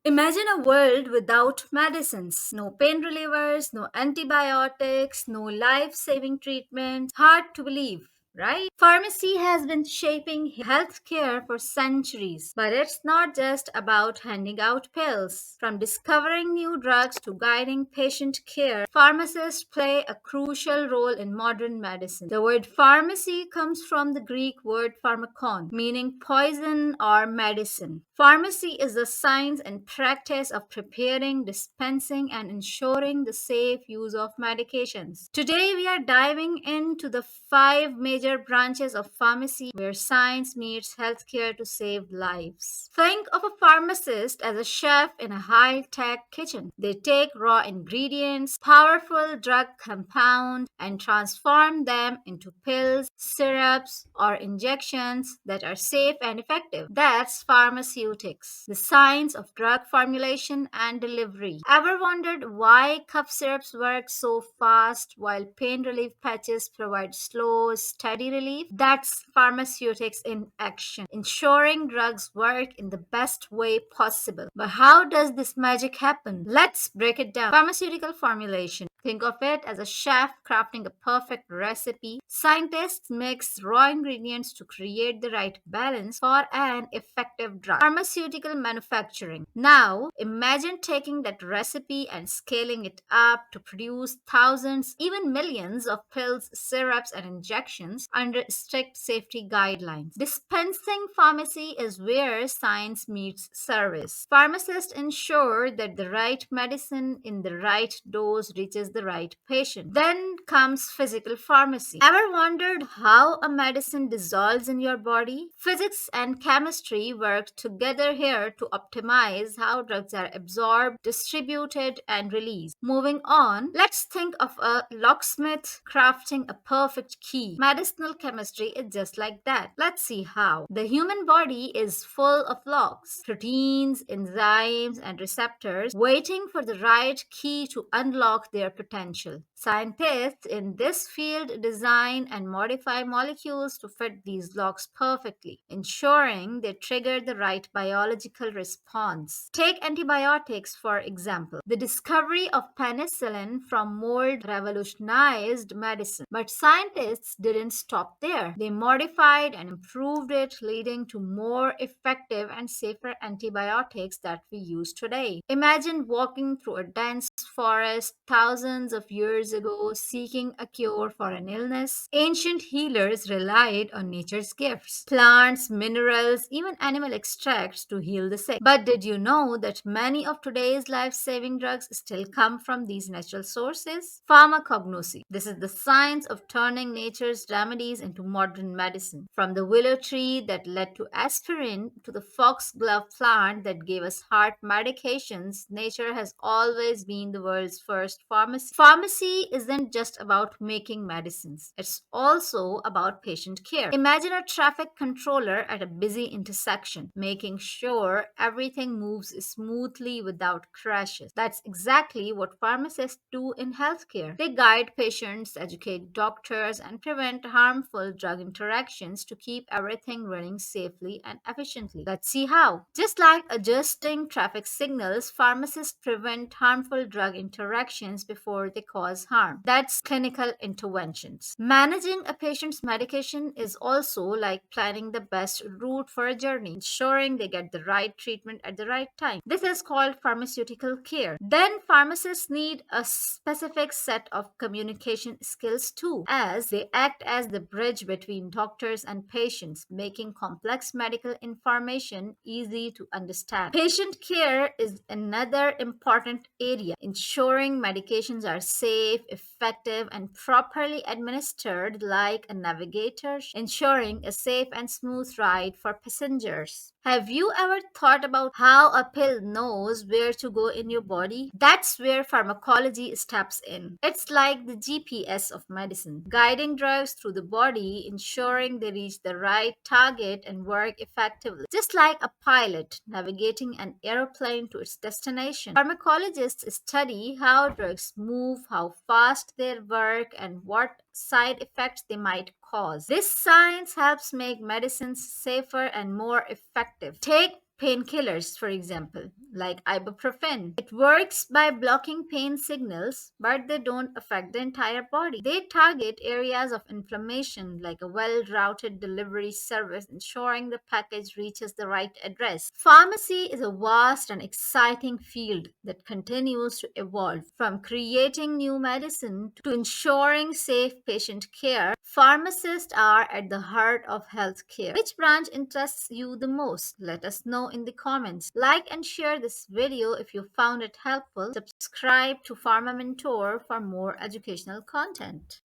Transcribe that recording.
Imagine a world without medicines. No pain relievers, no antibiotics, no life saving treatments. Hard to believe, right? Pharmacy has been shaping healthcare for centuries, but it's not just about handing out pills. From discovering new drugs to guiding patient care, pharmacists play a crucial role in modern medicine. The word pharmacy comes from the Greek word pharmakon, meaning poison or medicine. Pharmacy is the science and practice of preparing, dispensing, and ensuring the safe use of medications. Today, we are diving into the five major branches of pharmacy where science meets healthcare to save lives. Think of a pharmacist as a chef in a high tech kitchen. They take raw ingredients, powerful drug compounds, and transform them into pills, syrups, or injections that are safe and effective. That's pharmaceutics, the science of drug formulation and delivery. Ever wondered why cough syrups work so fast while pain relief patches provide slow, steady relief? That's pharmaceutics in action, ensuring drugs work in the best way possible. But how does this magic happen? Let's break it down. Pharmaceutical formulation. Think of it as a chef crafting a perfect recipe. Scientists mix raw ingredients to create the right balance for an effective drug. Pharmaceutical manufacturing. Now, imagine taking that recipe and scaling it up to produce thousands, even millions of pills, syrups, and injections under strict safety guidelines. Dispensing pharmacy is where science meets service. Pharmacists ensure that the right medicine in the right dose reaches the right patient. Then comes physical pharmacy. Ever wondered how a medicine dissolves in your body? Physics and chemistry work together here to optimize how drugs are absorbed, distributed, and released. Moving on, let's think of a locksmith crafting a perfect key. Medicinal chemistry is just like that. Let's see how. The human body is full of locks, proteins, enzymes, and receptors waiting for the right key to unlock their potential. Scientists in this field design and modify molecules to fit these locks perfectly, ensuring they trigger the right biological response. Take antibiotics, for example. The discovery of penicillin from mold revolutionized medicine. But scientists didn't stop there. They modified and improved it, leading to more effective and safer antibiotics that we use today. Imagine walking through a dense forest thousands of years ago seeking a cure for an illness. Ancient healers relied on nature's gifts, plants, minerals, even animal extracts to heal the sick. But did you know that many of today's life saving drugs still come from these natural sources? Pharmacognosy. This is the science of turning nature's remedies into modern medicine. From the willow tree that led to aspirin to the foxglove plant that gave us heart medications, nature has always been the world's first pharmacy. Pharmacy isn't just about making medicines, it's also about patient care. Imagine a traffic controller at a busy intersection, making sure everything moves smoothly without crashes. That's exactly what pharmacists do in healthcare. They guide patients, educate doctors, and prevent harmful drug interactions to keep everything running safely and efficiently. Let's see how. Just like adjusting traffic signals, pharmacists prevent harmful drug interactions before they cause harm. That's clinical interventions. Managing a patient's medication is also like planning the best route for a journey, ensuring they get the right treatment at the right time. This is called pharmaceutical care. Then pharmacists need a specific set of communication skills too, as they act as the bridge between doctors and patients, making complex medical information easy to understand. Patient care is another important area, ensuring medications are safe, effective, and properly administered, like a navigator ensuring a safe and smooth ride for passengers. Have you ever thought about how a pill knows where to go in your body? That's where pharmacology steps in. It's like the GPS of medicine, guiding drugs through the body, ensuring they reach the right target and work effectively. Just like a pilot navigating an airplane to its destination, pharmacologists study how drugs move, how fast they work, and what side effects they might cause. This science helps make medicines safer and more effective. Take painkillers, for example. like ibuprofen. It works by blocking pain signals, but they don't affect the entire body. They target areas of inflammation like a well-routed delivery service, ensuring the package reaches the right address. Pharmacy is a vast and exciting field that continues to evolve. From creating new medicine to ensuring safe patient care, pharmacists are at the heart of healthcare. Which branch interests you the most? Let us know in the comments. Like and share this video if you found it helpful. Subscribe to Pharma Mentor for more educational content.